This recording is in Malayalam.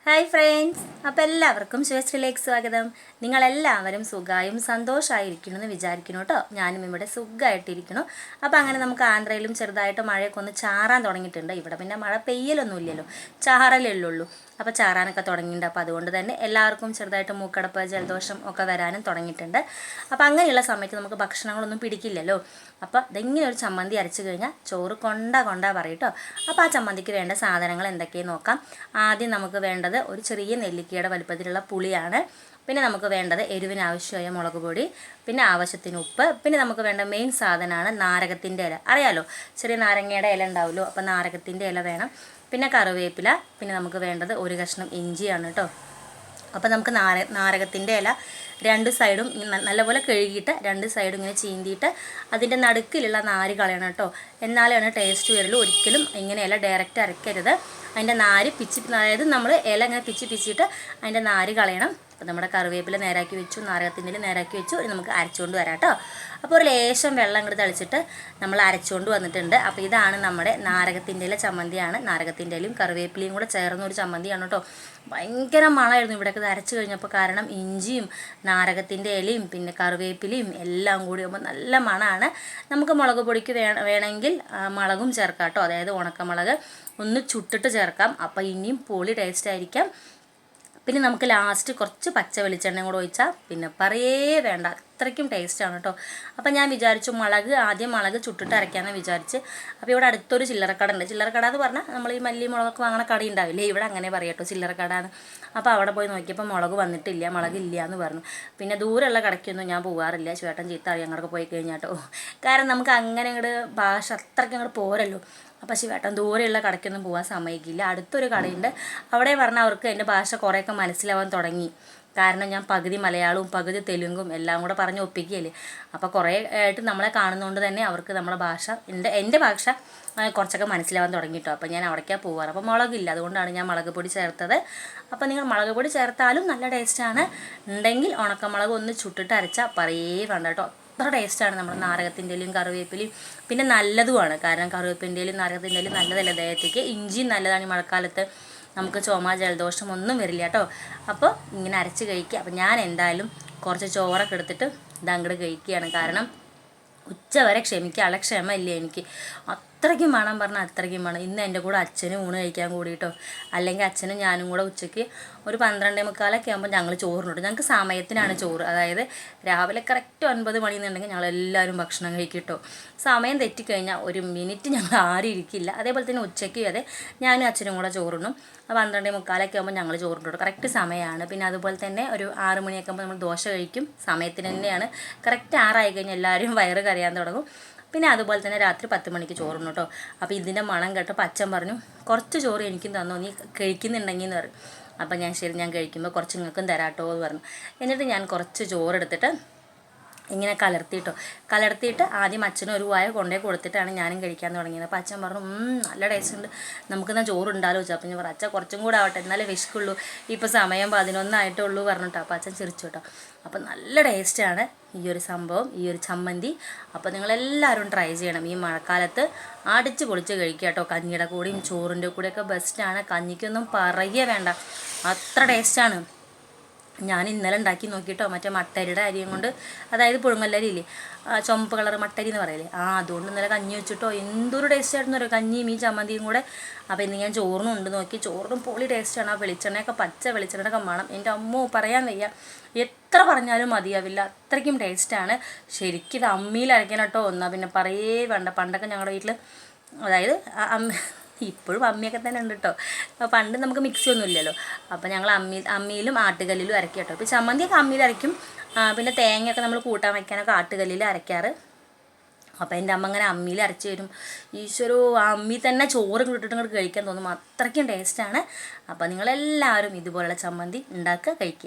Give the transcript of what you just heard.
ഹായ് ഫ്രണ്ട്സ്, അപ്പോൾ എല്ലാവർക്കും ശിവശ്രീയിലേക്ക് സ്വാഗതം. നിങ്ങളെല്ലാവരും സുഖമായും സന്തോഷമായിരിക്കണമെന്ന് വിചാരിക്കുന്നു കേട്ടോ. ഞാനും ഇവിടെ സുഖമായിട്ടിരിക്കുന്നു. അപ്പോൾ അങ്ങനെ നമുക്ക് ആന്ധ്രയിലും ചെറുതായിട്ട് മഴയൊക്കെ ഒന്ന് ചാറാൻ തുടങ്ങിയിട്ടുണ്ട്. ഇവിടെ പിന്നെ മഴ പെയ്യലൊന്നും ഇല്ലല്ലോ, ചാറലേ ഉള്ളൂ. അപ്പോൾ ചാറാനൊക്കെ തുടങ്ങിയിട്ടുണ്ട്. അപ്പോൾ അതുകൊണ്ട് തന്നെ എല്ലാവർക്കും ചെറുതായിട്ട് മൂക്കടപ്പ്, ജലദോഷം ഒക്കെ വരാനും തുടങ്ങിയിട്ടുണ്ട്. അപ്പോൾ അങ്ങനെയുള്ള സമയത്ത് നമുക്ക് ഭക്ഷണങ്ങളൊന്നും പിടിക്കില്ലല്ലോ. അപ്പോൾ ഇതെങ്ങനെ ഒരു ചമ്മന്തി അരച്ച് കഴിഞ്ഞാൽ ചോറ് കൊണ്ടാ പറയും കേട്ടോ. അപ്പോൾ ആ ചമ്മന്തിക്ക് വേണ്ട സാധനങ്ങൾ എന്തൊക്കെയെന്ന് നോക്കാം. ആദ്യം നമുക്ക് വേണ്ടത് ഒരു ചെറിയ നെല്ലിക്കയുടെ വലുപ്പത്തിലുള്ള പുളിയാണ്. പിന്നെ നമുക്ക് വേണ്ടത് എരിവിന് ആവശ്യമായ മുളക് പൊടി, പിന്നെ ആവശ്യത്തിന് ഉപ്പ്, പിന്നെ നമുക്ക് വേണ്ട മെയിൻ സാധനമാണ് നാരകത്തിൻ്റെ ഇല. അറിയാലോ, ചെറിയ നാരങ്ങയുടെ ഇല ഉണ്ടാവുമല്ലോ, അപ്പോൾ നാരകത്തിൻ്റെ ഇല വേണം. പിന്നെ കറിവേപ്പില, പിന്നെ നമുക്ക് വേണ്ടത് ഒരു കഷ്ണം ഇഞ്ചിയാണ് കേട്ടോ. അപ്പോൾ നമുക്ക് നാരകത്തിൻ്റെ ഇല രണ്ട് സൈഡും നല്ലപോലെ കഴുകിയിട്ട് രണ്ട് സൈഡും ഇങ്ങനെ ചീന്തിയിട്ട് അതിൻ്റെ നടുക്കിലുള്ള നാര് കളയണം കേട്ടോ. എന്നാലാണ് ടേസ്റ്റ് വരുള്ളൂ. ഒരിക്കലും ഇങ്ങനെ ഇല ഡയറക്റ്റ് അരക്കരുത്. അതിൻ്റെ നാര് അതായത് നമ്മൾ ഇല ഇങ്ങനെ പിച്ചിട്ട് അതിൻ്റെ നാര് കളയണം. അപ്പോൾ നമ്മുടെ കറിവേപ്പില നേരാക്കി വെച്ചു, നാരകത്തിൻ്റെ ഇല നേരാക്കി വെച്ചു. നമുക്ക് അരച്ചുകൊണ്ട് വരാം കേട്ടോ. അപ്പോൾ ഒരു ലേശം വെള്ളം ഇങ്ങോട്ട് തളിച്ചിട്ട് നമ്മൾ അരച്ചുകൊണ്ട് വന്നിട്ടുണ്ട്. അപ്പോൾ ഇതാണ് നമ്മുടെ നാരകത്തിൻ്റെ ഇല ചമ്മന്തിയാണ്. നാരകത്തിൻ്റെ ഇലയും കറിവേപ്പിലയും കൂടെ ചേർന്നൊരു ചമ്മന്തിയാണ് കേട്ടോ. ഭയങ്കര മണമായിരുന്നു ഇവിടെയൊക്കെ അരച്ച് കഴിഞ്ഞപ്പോൾ. കാരണം ഇഞ്ചിയും നാരകത്തിൻ്റെ ഇലയും പിന്നെ കറിവേപ്പിലയും എല്ലാം കൂടി ആകുമ്പോൾ നല്ല മണമാണ്. നമുക്ക് മുളക് പൊടിക്ക് വേണമെങ്കിൽ മുളകും ചേർക്കാം കേട്ടോ. അതായത് ഉണക്കമുളക് ഒന്ന് ചുട്ടിട്ട് ചേർക്കാം. അപ്പോൾ ഇനിയും പൊളി ടേസ്റ്റ് ആയിരിക്കാം. പിന്നെ നമുക്ക് ലാസ്റ്റ് കുറച്ച് പച്ച വെളിച്ചെണ്ണയും കൂടെ ഒഴിച്ചാൽ പിന്നെ പറയേ വേണ്ട, അത്രയ്ക്കും ടേസ്റ്റാണ് കേട്ടോ. അപ്പോൾ ഞാൻ വിചാരിച്ചു ആദ്യം മുളക് ചുട്ടിട്ട് അരയ്ക്കാമെന്ന് വിചാരിച്ച്. അപ്പോൾ ഇവിടെ അടുത്തൊരു ചില്ലറക്കട ഉണ്ട്. ചില്ലറക്കട എന്ന് പറഞ്ഞാൽ നമ്മൾ ഈ മല്ലി മുളകൊക്കെ വാങ്ങണ കട ഉണ്ടാവില്ലേ, ഇവിടെ അങ്ങനെ പറയട്ടോ ചില്ലറക്കട. അപ്പോൾ അവിടെ പോയി നോക്കിയപ്പോൾ മുളക് വന്നിട്ടില്ല, മുളകില്ല എന്ന് പറഞ്ഞു. പിന്നെ ദൂരെയുള്ള കടയ്ക്കൊന്നും ഞാൻ പോകാറില്ല. ചേട്ടൻ ചീത്ത അറിയാം അങ്ങോട്ട് പോയി കഴിഞ്ഞാൽ കേട്ടോ. കാരണം നമുക്ക് അങ്ങനെ അങ്ങോട്ട് ഭാഷ അത്രയ്ക്ക് അങ്ങോട്ട് പോരല്ലോ. അപ്പോൾ ശിവേട്ടൻ ദൂരെയുള്ള കടയ്ക്കൊന്നും പോകാൻ സമ്മതിക്കില്ല. അടുത്തൊരു കടയുണ്ട്, അവിടെ പറഞ്ഞാൽ അവർക്ക് എൻ്റെ ഭാഷ കുറേയൊക്കെ മനസ്സിലാവാൻ തുടങ്ങി. കാരണം ഞാൻ പകുതി മലയാളവും പകുതി തെലുങ്കും എല്ലാം കൂടെ പറഞ്ഞ് ഒപ്പിക്കുകയല്ലേ. അപ്പോൾ കുറേ ആയിട്ട് നമ്മളെ കാണുന്നതുകൊണ്ട് തന്നെ അവർക്ക് നമ്മുടെ ഭാഷ എൻ്റെ ഭാഷ കുറച്ചൊക്കെ മനസ്സിലാവാൻ തുടങ്ങിയിട്ടോ. അപ്പോൾ ഞാൻ അവിടേക്കാണ് പോകാറ്. അപ്പോൾ മുളകില്ല, അതുകൊണ്ടാണ് ഞാൻ മുളക് പൊടി ചേർത്തത്. അപ്പോൾ നിങ്ങൾ മുളക് പൊടി ചേർത്താലും നല്ല ടേസ്റ്റാണ്. ഉണ്ടെങ്കിൽ ഉണക്കമുളക് ഒന്ന് ചുട്ടിട്ട് അരച്ചാൽ പറയേ വേണ്ട കേട്ടോ. അത്ര ടേസ്റ്റാണ് നമ്മുടെ നാരകത്തിൻ്റെ ഇലയും കറിവേപ്പിലയും. പിന്നെ നല്ലതുമാണ്, കാരണം കറിവേപ്പിൻ്റെ ഇലയും നാരകത്തിൻ്റെ ഇലയും നല്ലതല്ല ദേഹത്തേക്ക്. ഇഞ്ചിയും നല്ലതാണ്. ഈ മഴക്കാലത്ത് നമുക്ക് ചുമ ജലദോഷം ഒന്നും വരില്ല കേട്ടോ. അപ്പോൾ ഇങ്ങനെ അരച്ച് കഴിക്കുക. അപ്പോൾ ഞാൻ എന്തായാലും കുറച്ച് ചോറൊക്കെ എടുത്തിട്ട് ഇതങ്ങോട്ട് കഴിക്കുകയാണ്. കാരണം ഉച്ചവരെ ക്ഷമിക്കാനുള്ള ക്ഷമ ഇല്ല എനിക്ക്. അത്രയ്ക്കും വേണം പറഞ്ഞാൽ അത്രയ്ക്കും വേണം. ഇന്ന് എൻ്റെ കൂടെ അച്ഛനും ഊണ് കഴിക്കാൻ കൂടിയിട്ടോ. അല്ലെങ്കിൽ അച്ഛനും ഞാനും കൂടെ ഉച്ചയ്ക്ക് ഒരു 12:45 ആകുമ്പോൾ ഞങ്ങൾ ചോറിനിട്ടു. ഞങ്ങൾക്ക് സമയത്തിനാണ് ചോറ്. അതായത് രാവിലെ കറക്റ്റ് 9 മണി എന്നുണ്ടെങ്കിൽ ഞങ്ങളെല്ലാവരും ഭക്ഷണം കഴിക്കിട്ടോ. സമയം തെറ്റിക്കഴിഞ്ഞാൽ ഒരു മിനിറ്റ് ഞങ്ങൾ ആരും ഇരിക്കില്ല. അതേപോലെ തന്നെ ഉച്ചയ്ക്ക് അതെ ഞാനും അച്ഛനും കൂടെ ചോറിനും 12:45 ആകുമ്പോൾ ഞങ്ങൾ ചോറിനിട്ടു. കറക്റ്റ് സമയമാണ്. പിന്നെ അതുപോലെ തന്നെ ഒരു 6 മണിയൊക്കെ ആകുമ്പോൾ നമ്മൾ ദോശ കഴിക്കും. സമയത്തിന് തന്നെയാണ്. കറക്റ്റ് 6 ആയി കഴിഞ്ഞാൽ എല്ലാവരും വയറ് കരയാൻ തുടങ്ങും. പിന്നെ അതുപോലെ തന്നെ രാത്രി 10 മണിക്ക് ചോറുണ്ട് കേട്ടോ. അപ്പോൾ ഇതിൻ്റെ മണം കേട്ടപ്പോൾ അച്ഛൻ പറഞ്ഞു കുറച്ച് ചോറ് എനിക്കും തന്നോ, നീ കഴിക്കുന്നുണ്ടെങ്കിൽ എന്ന് പറയും. അപ്പോൾ ഞാൻ ശരി, ഞാൻ കഴിക്കുമ്പോൾ കുറച്ച് നിങ്ങൾക്കും തരാട്ടോ എന്ന് പറഞ്ഞു. എന്നിട്ട് ഞാൻ കുറച്ച് ചോറെടുത്തിട്ട് ഇങ്ങനെ കലർത്തിയിട്ട് ആദ്യം അച്ഛനും ഒരു വായ കൊണ്ടേ കൊടുത്തിട്ടാണ് ഞാനും കഴിക്കാൻ തുടങ്ങിയത്. അപ്പോൾ അച്ഛൻ പറഞ്ഞു നല്ല ടേസ്റ്റ് ഉണ്ട്, നമുക്കെന്നാൽ ചോറുണ്ടാലോ വെച്ചു. അപ്പോൾ ഞാൻ പറഞ്ഞു അച്ഛൻ കുറച്ചും കൂടെ ആവട്ടെ, എന്നാലേ വിശക്കുള്ളൂ, ഇപ്പോൾ സമയം 11 ആയിട്ടുള്ളൂ പറഞ്ഞിട്ടോ. അപ്പോൾ അച്ഛൻ ചിരിച്ചു കേട്ടോ. അപ്പോൾ നല്ല ടേസ്റ്റാണ് ഈ ഒരു സംഭവം, ഈ ഒരു ചമ്മന്തി. അപ്പോൾ നിങ്ങളെല്ലാവരും ട്രൈ ചെയ്യണം. ഈ മഴക്കാലത്ത് അടിച്ച് പൊളിച്ച് കഴിക്കുക കേട്ടോ. കഞ്ഞിയുടെ കൂടെയും ചോറിൻ്റെ കൂടെയൊക്കെ ബെസ്റ്റാണ്. കഞ്ഞിക്കൊന്നും പറയുക വേണ്ട, അത്ര ടേസ്റ്റാണ്. ഞാൻ ഇന്നലെ ഉണ്ടാക്കി നോക്കിയിട്ടോ. മറ്റേ മട്ടരിയുടെ അരിയും കൊണ്ട്, അതായത് പുഴുങ്ങല്ലരി ഇല്ലേ, ചുമപ്പ് കളർ മട്ടരി എന്ന് പറയില്ലേ, അതുകൊണ്ട് ഇന്നലെ കഞ്ഞി വെച്ചിട്ടോ. എന്തൊരു ടേസ്റ്റ് ആയിരുന്നു അറിയോ, കഞ്ഞിയും ഈ ചമ്മന്തിയും കൂടെ. അപ്പോൾ ഇന്ന് ഞാൻ ചോറിനും ഉണ്ട് നോക്കി. ചോറിനും പൊളി ടേസ്റ്റാണ്. ആ വെളിച്ചെണ്ണയൊക്കെ പച്ച വെളിച്ചെണ്ണയൊക്കെ മണം എൻ്റെ അമ്മോ പറയാൻ വയ്യ. എത്ര പറഞ്ഞാലും മതിയാവില്ല, അത്രയ്ക്കും ടേസ്റ്റാണ്. ശരിക്കും ഇത് അമ്മിയിൽ അരയ്ക്കണം കേട്ടോ. എന്നാൽ പിന്നെ പറയേ വേണ്ട. പണ്ടൊക്കെ ഞങ്ങളുടെ വീട്ടിൽ, അതായത് ഇപ്പോഴും അമ്മിയൊക്കെ തന്നെ ഉണ്ട് കേട്ടോ. പണ്ട് നമുക്ക് മിക്സി ഒന്നും ഇല്ലല്ലോ. അപ്പോൾ ഞങ്ങൾ അമ്മിയിലും ആട്ടുകല്ലിലും അരയ്ക്കും കേട്ടോ. ഇപ്പോൾ ചമ്മന്തിയൊക്കെ അമ്മിയിൽ അരയ്ക്കും. പിന്നെ തേങ്ങയൊക്കെ നമ്മൾ കൂട്ടാൻ വയ്ക്കാനൊക്കെ ആട്ടുകല്ലിൽ അരയ്ക്കാറ്. അപ്പോൾ എൻ്റെ അമ്മ അങ്ങനെ അമ്മിയിൽ അരച്ച് തരും. ഈശ്വരോ, ആ അമ്മി തന്നെ ചോറ് ഇട്ടിട്ട് ഇങ്ങോട്ട് കഴിക്കാൻ തോന്നും, അത്രയ്ക്കും ടേസ്റ്റാണ്. അപ്പോൾ നിങ്ങളെല്ലാവരും ഇതുപോലുള്ള ചമ്മന്തി ഉണ്ടാക്കുക, കഴിക്കുക.